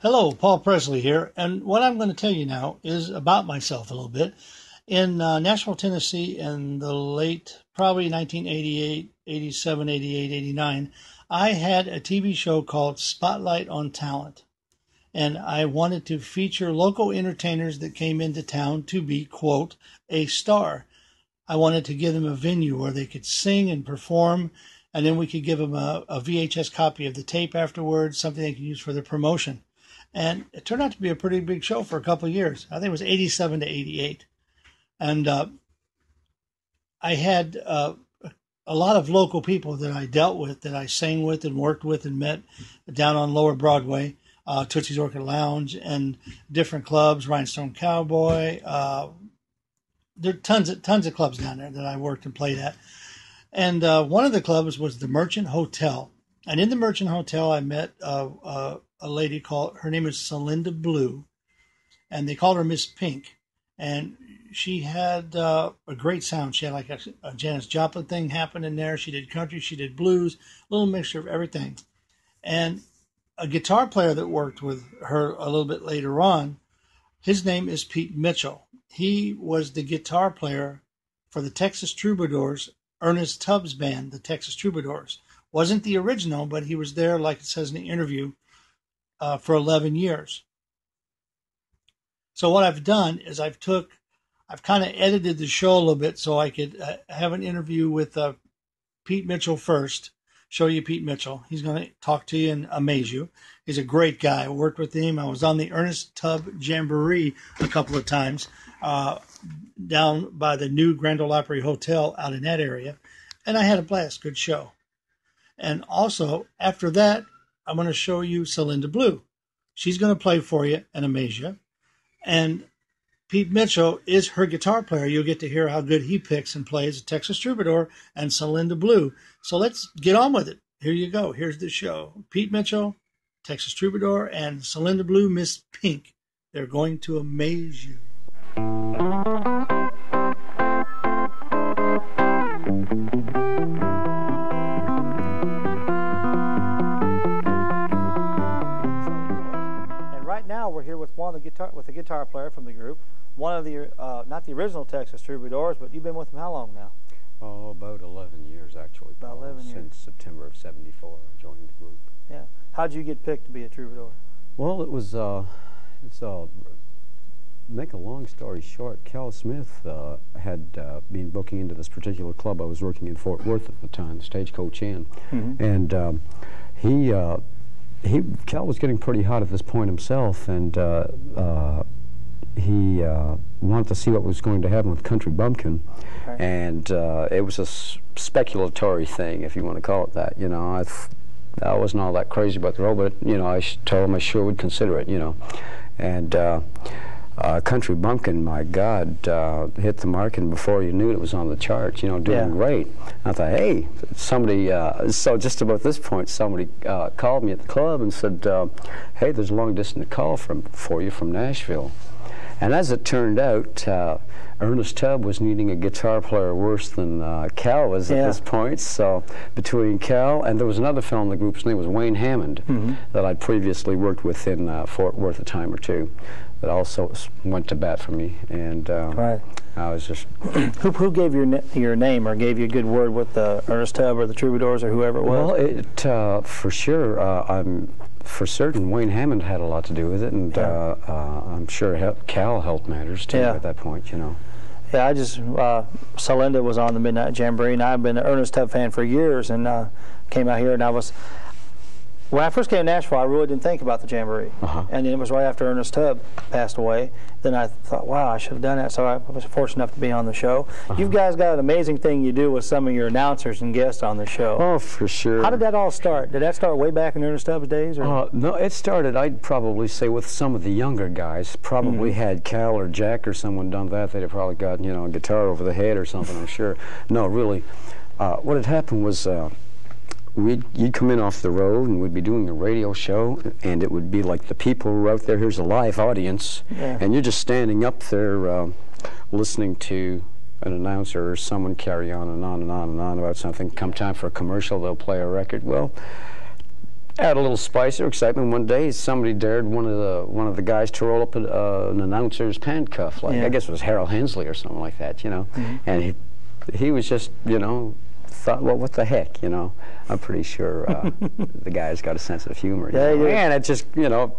Hello, Paul Presley here, and what I'm going to tell you now is about myself a little bit. In Nashville, Tennessee, in the late, probably 1988, 87, 88, 89, I had a TV show called Spotlight on Talent, and I wanted to feature local entertainers that came into town to be, quote, a star. I wanted to give them a venue where they could sing and perform, and then we could give them a VHS copy of the tape afterwards, something they could use for their promotion. And it turned out to be a pretty big show for a couple of years. I think it was 87 to 88. And I had a lot of local people that I dealt with, that I sang with and worked with and met down on Lower Broadway, Tootsie's Orchid Lounge, and different clubs, Rhinestone Cowboy. There are tons of clubs down there that I worked and played at. And one of the clubs was the Merchant Hotel. And in the Merchant Hotel, I met a lady called, her name is Cylinda Blue, and they called her Miss Pink. And she had a great sound. She had like a Janis Joplin thing happen in there. She did country, she did blues, a little mixture of everything. And a guitar player that worked with her a little bit later on, his name is Pete Mitchell. He was the guitar player for the Texas Troubadours, Ernest Tubbs band, the Texas Troubadours. Wasn't the original, but he was there, like it says in the interview, for 11 years. So what I've done is I've kind of edited the show a little bit so I could have an interview with Pete Mitchell first, show you Pete Mitchell. He's going to talk to you and amaze you. He's a great guy. I worked with him. I was on the Ernest Tubb Jamboree a couple of times down by the new Grand Ole Opry Hotel out in that area, and I had a blast. Good show. And also, after that, I'm going to show you Cylinda Blue. She's going to play for you and amaze you. And Pete Mitchell is her guitar player. You'll get to hear how good he picks and plays a Texas Troubadour and Cylinda Blue. So let's get on with it. Here you go. Here's the show. Pete Mitchell, Texas Troubadour, and Cylinda Blue, Miss Pink. They're going to amaze you. We're here with the guitar player from the group, one of the not the original Texas Troubadours, but you've been with them how long now? Oh, about 11 years actually. About 11 years. Since September of '74, I joined the group. Yeah. How'd you get picked to be a troubadour? Well, it was make a long story short, Cal Smith had been booking into this particular club. I was working in Fort Worth at the time, the Stagecoach Inn, and Cal was getting pretty hot at this point himself, and he wanted to see what was going to happen with Country Bumpkin, and it was a speculatory thing, if you want to call it that. You know, I wasn't all that crazy about the role, but you know, I told him I sure would consider it. You know, and Country Bumpkin, my God, hit the market, and before you knew it, it was on the charts, you know, doing great. I thought, hey, somebody, so just about this point, somebody called me at the club and said, hey, there's a long-distance call for you from Nashville. And as it turned out, Ernest Tubb was needing a guitar player worse than Cal was at this point. So between Cal, and there was another fellow in the group, his name was Wayne Hammond, that I'd previously worked with in Fort Worth a time or two, that also went to bat for me. And I was just... Who gave your name or gave you a good word with Ernest Tubb or the Troubadours or whoever it was? Well, for sure, for certain, Wayne Hammond had a lot to do with it, and I'm sure Cal helped matters too at that point, you know. Yeah, Cylinda was on the Midnight Jamboree, and I've been an Ernest Tubb fan for years, and came out here, and when I first came to Nashville, I really didn't think about the Jamboree. And then it was right after Ernest Tubb passed away. Then I thought, wow, I should have done that. So I was fortunate enough to be on the show. You guys got an amazing thing you do with some of your announcers and guests on the show. Oh, for sure. How did that all start? Did that start way back in Ernest Tubbs' days? Or? No, it started, I'd probably say, with some of the younger guys. Probably had Cal or Jack or someone done that, they'd have probably gotten, you know, a guitar over the head or something, I'm sure. No, really, what had happened was... you'd come in off the road and we'd be doing a radio show, and it would be like the people were out there, here's a live audience, and you're just standing up there listening to an announcer or someone carry on and on and on and on about something. Come time for a commercial, they'll play a record. Well, Add a little spice or excitement. One day, somebody dared one of the guys to roll up an announcer's pant cuff, like I guess it was Harold Hensley or something like that, you know. And he was just, you know, thought, well, what the heck, you know. I'm pretty sure the guy's got a sense of humor. You know? And it just, you know,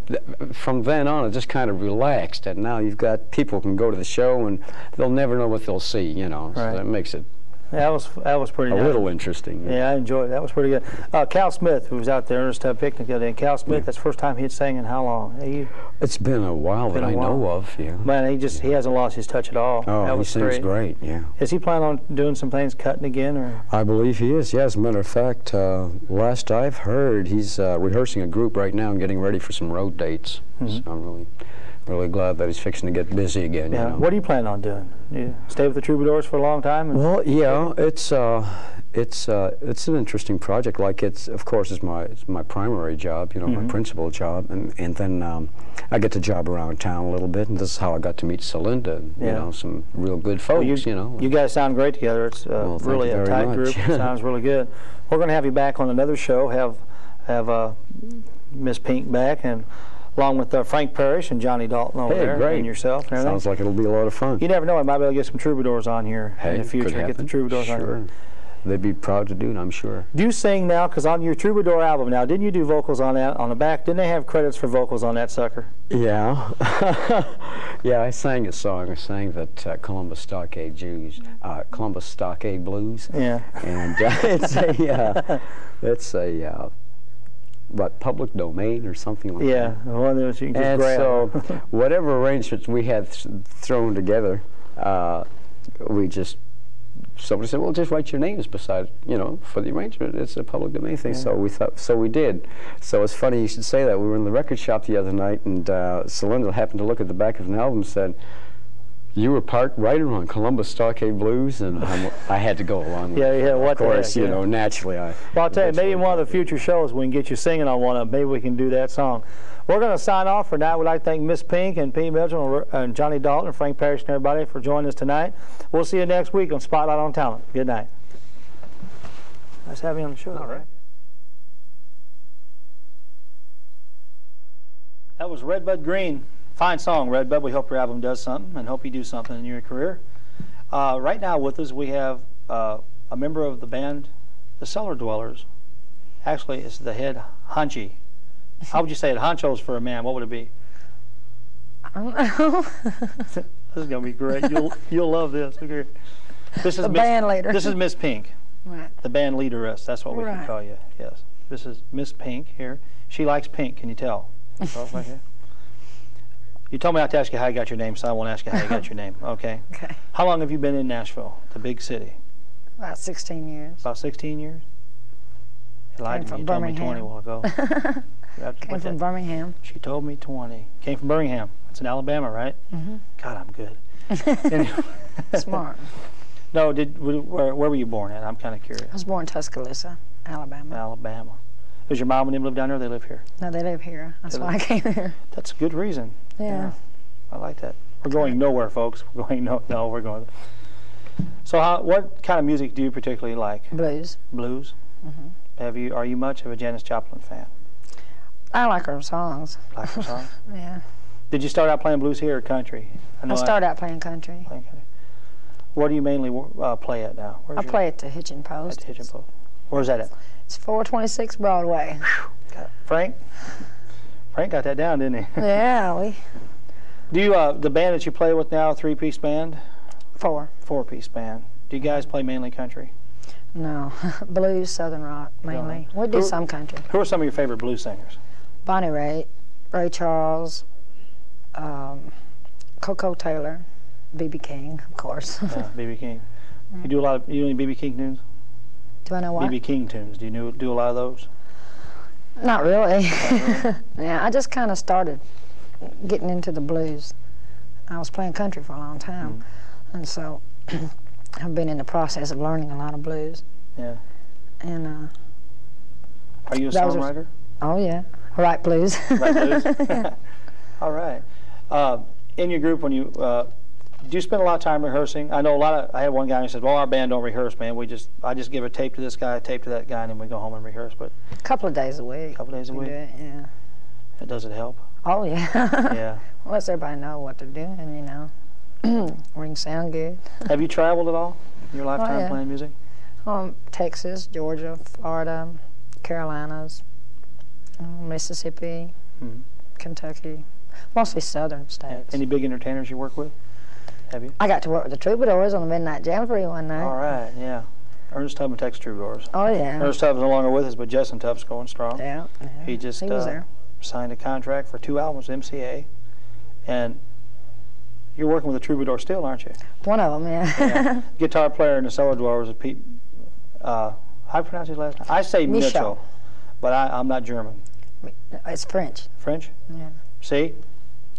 from then on, it just kind of relaxed. And now you've got people who can go to the show and they'll never know what they'll see, you know. So that makes it. That was pretty a little interesting. Yeah, I enjoyed it. That was pretty good. Cal Smith, who was out there, Ernest Tubb Picnic the other day. Cal Smith, that's the first time he'd sang in how long? It's been a while that I know of, yeah. Man, he hasn't lost his touch at all. Oh, he sings great, yeah. Is he planning on doing some things, cutting again? Or? I believe he is, yeah. As a matter of fact, last I've heard, he's rehearsing a group right now and getting ready for some road dates. So I'm really glad that he's fixing to get busy again. Yeah. You know? What are you planning on doing? You stay with the Troubadours for a long time? Well, yeah, it's an interesting project. Like of course, it's my primary job, you know, my principal job, and then I get to job around town a little bit, and this is how I got to meet Cylinda, you know, some real good folks. Well, you know, you guys sound great together. It's really a tight group. It sounds really good. We're going to have you back on another show. Have Miss Pink back and. Along with Frank Parrish and Johnny Dalton over there, great. And yourself and everything. Sounds like it'll be a lot of fun. You never know, I might be able to get some Troubadours on here in the future. Get the Troubadours on here. They'd be proud to do it, I'm sure. Do you sing now? Because on your Troubadour album now, didn't you do vocals on that on the back? Didn't they have credits for vocals on that sucker? Yeah. Yeah, I sang a song. I sang that Columbus Stockade Blues. Yeah. And it's a what, public domain or something like that? Yeah, one that you can just grab. So whatever arrangements we had thrown together, somebody said, well, just write your names beside, you know, for the arrangement. It's a public domain thing. Yeah. So we did. So it's funny you should say that. We were in the record shop the other night, and Cylinda happened to look at the back of an album and said, you were part writer on Columbus Stockade Blues, and I had to go along with it. What of course, you know, naturally I... Well, I'll tell you, maybe in one of the future shows we can get you singing on one of them. Maybe we can do that song. We're going to sign off for now. We'd like to thank Miss Pink and Pete Mitchell and Johnny Dalton and Frank Parrish and everybody for joining us tonight. We'll see you next week on Spotlight on Talent. Good night. Nice having you on the show. All right. That was Redbud Green. Fine song, Redbud. We hope your album does something and hope you do something in your career. Right now with us we have a member of the band, the Cellar Dwellers. Actually, it's the head honchi. How would you say it? Honchos for a man, what would it be? I don't know. This is going to be great. You'll love this. This is the band leader. This is Miss Pink. Right. The band leaderess. That's what we can call you. Yes. This is Miss Pink here. She likes pink. Can you tell? You told me not to ask you how you got your name, so I won't ask you how you got your name. Okay. Okay. How long have you been in Nashville, the big city? About 16 years. About 16 years? You lied to me. You told me 20 a while ago. Came from Birmingham. She told me 20. Came from Birmingham. It's in Alabama, right? Mm-hmm. God, I'm good. Anyway. Smart. No, where were you born at? I'm kind of curious. I was born in Tuscaloosa, Alabama. Alabama. Does your mom and them live down there, or they live here? No, they live here. That's why I came here. That's a good reason. Yeah. I like that. We're going nowhere, folks. We're going we're going. So what kind of music do you particularly like? Blues. Blues? Mm-hmm. Are you much of a Janis Joplin fan? I like her songs. Like her songs? Yeah. Did you start out playing blues here or country? I started out playing country. Where do you mainly play at now? I play at the Hitchin Post. At the Hitchin Post. Where's that at? It's 426 Broadway. Frank got that down, didn't he? Yeah, Do you, the band that you play with now, a three-piece band? Four-piece band. Do you guys play mainly country? No, blues, southern rock, mainly. We do some country. Who are some of your favorite blues singers? Bonnie Raitt, Ray Charles, Coco Taylor, B.B. King, of course. B.B. King. You do any B.B. King tunes? Do I know what? B.B. King tunes. Do you do a lot of those? Not really. Yeah, I just kind of started getting into the blues. I was playing country for a long time, and so I've been in the process of learning a lot of blues. Yeah. And are you a songwriter? Oh yeah, I write blues. Write blues. All right. In your group, when you Do you spend a lot of time rehearsing? I know I had one guy who said, well, our band don't rehearse, man. I just give a tape to this guy, a tape to that guy, and then we go home and rehearse. But a couple of days a week. A couple days a week? Yeah. Does it help? Oh, yeah. Yeah. Unless everybody know what they're doing, you know. We can sound good. Have you traveled at all in your lifetime playing music? Texas, Georgia, Florida, Carolinas, Mississippi, Kentucky, mostly southern states. Any big entertainers you work with? Have you? I got to work with the Troubadours on the Midnight Jamboree one night. All right, yeah. Ernest Tubb and Texas Troubadours. Oh, yeah. Ernest Tubb's no longer with us, but Justin Tubb's going strong. Yeah. He just was there. Signed a contract for 2 albums, MCA, and you're working with the Troubadour still, aren't you? One of them, Yeah. Guitar player in the Cellar Dwellers is Pete. How do you pronounce his last name? I say Mitchell, but I'm not German. It's French. French? Yeah. See?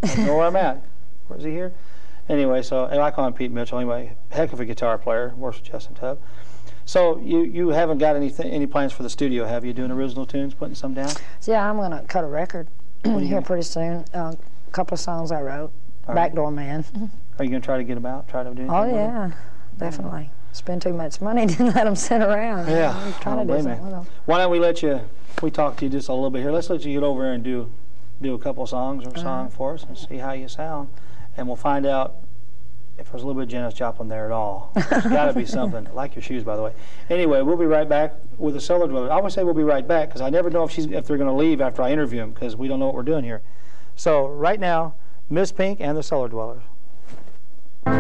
I know where I'm at. Where's he here? Anyway, so I call him Pete Mitchell. Anyway, heck of a guitar player. Works with Justin Tubb. So you haven't got any plans for the studio, have you? Doing original tunes, putting some down? So yeah, I'm gonna cut a record here pretty soon. A couple of songs I wrote. Backdoor Man. Are you gonna try to get them out? Try to do anything? Oh yeah, definitely. Spend too much money, didn't let them sit around. Yeah. I'm trying to do something with them. Why don't we talk to you just a little bit here. Let's let you get over there and do a couple of songs or a song for us and see how you sound, and we'll find out if there's a little bit of Janis Joplin there at all. There's got to be something. I like your shoes, by the way. Anyway, we'll be right back with the Cellar Dwellers. I always say we'll be right back because I never know if they're going to leave after I interview them because we don't know what we're doing here. So right now, Miss Pink and the Cellar Dwellers. Well,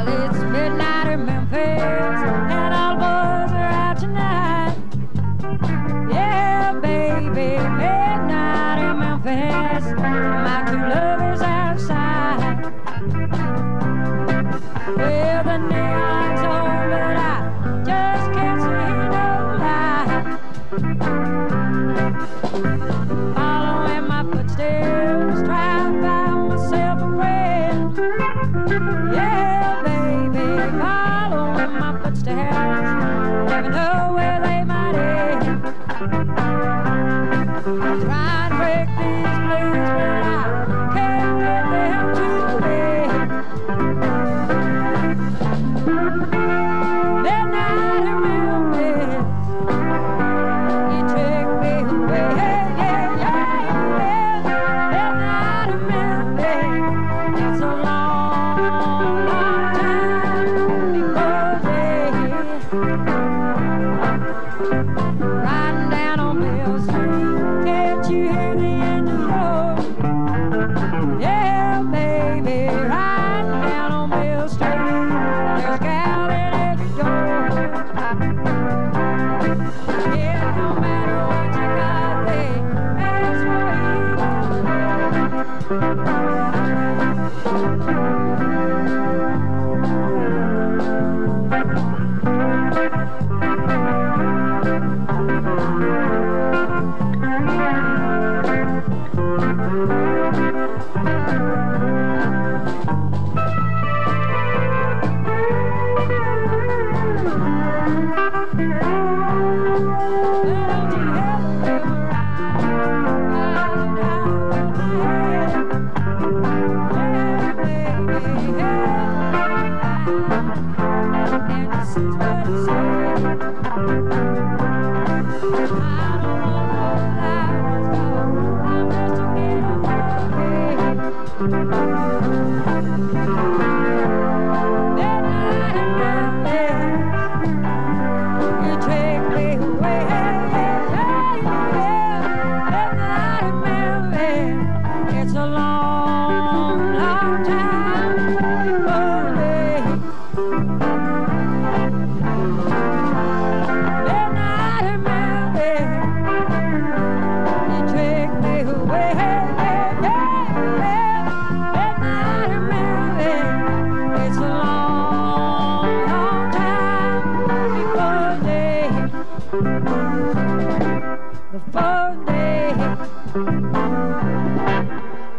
it's midnight in Memphis, and all the boys are out tonight. Yeah, baby, midnight in Memphis, my two lovers outside. Well, the neon's on, but I just can't see no light. Following my footsteps, trying to find myself a friend. Yeah, baby, following my footsteps, never know where they might end. Trying to break these blues, but I can't get them to end. Midnight in Memphis, you took me away. Yeah, yeah, midnight in Memphis, it's a long, long time before day. Riding down on Mill Street, can't you hear the engine roar? Yeah, baby, riding down on Mill Street, there's a gal in every door. Yeah, no matter what you got, they ask for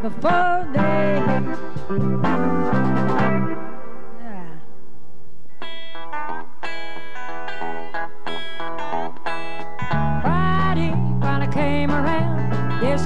before day. Yeah. Friday, when I came around, this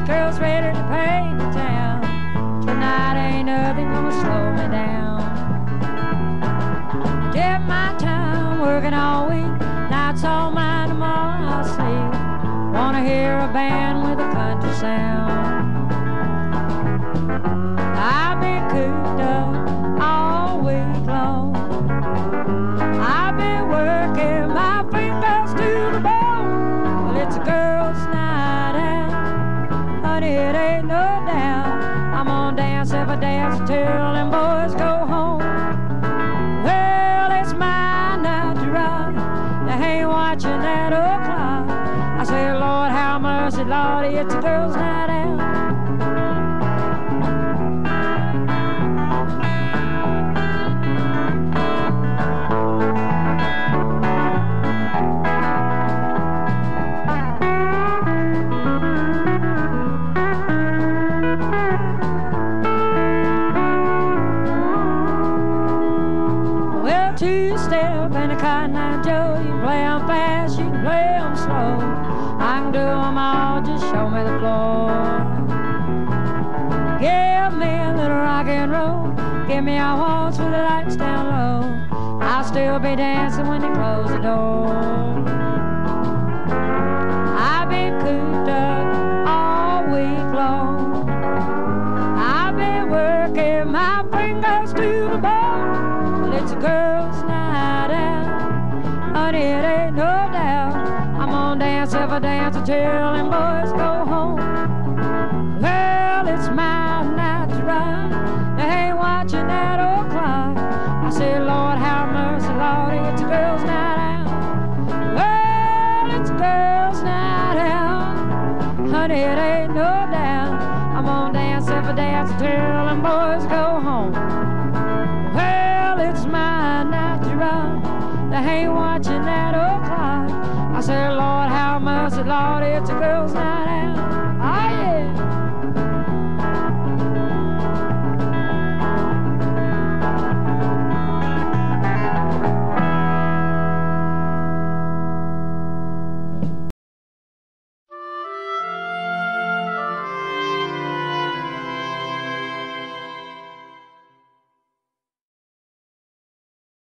I'm gonna dance every dance till them boys go home. Well, it's my night to ride. They ain't watching that old clock. I say, Lord, have mercy, Lord, it's a girl's night out. Well, two-step and a cotton eye Joe, you can play 'em fast, you can play 'em slow. I can do 'em all, just show me the floor. Give me a little rock and roll, give me a waltz with the lights down low. I'll still be dancing when they close the door. I've been cooped up all week long. I've been working my fingers to the bone. Well, it's a girl's night out, honey, it ain't no doubt. I'm gonna dance every dance until them boys go home. Well, it's my night to ride. They ain't watching that old clock. I say, Lord, have mercy, Lord, it's a girl's night out. Well, it's a girl's night out, honey, it ain't no doubt. I'm gonna dance every dance until them boys go home. Well, it's my night to ride. They ain't watching that old clock. I say, Lord, have mercy, Lord, it's a girl's night.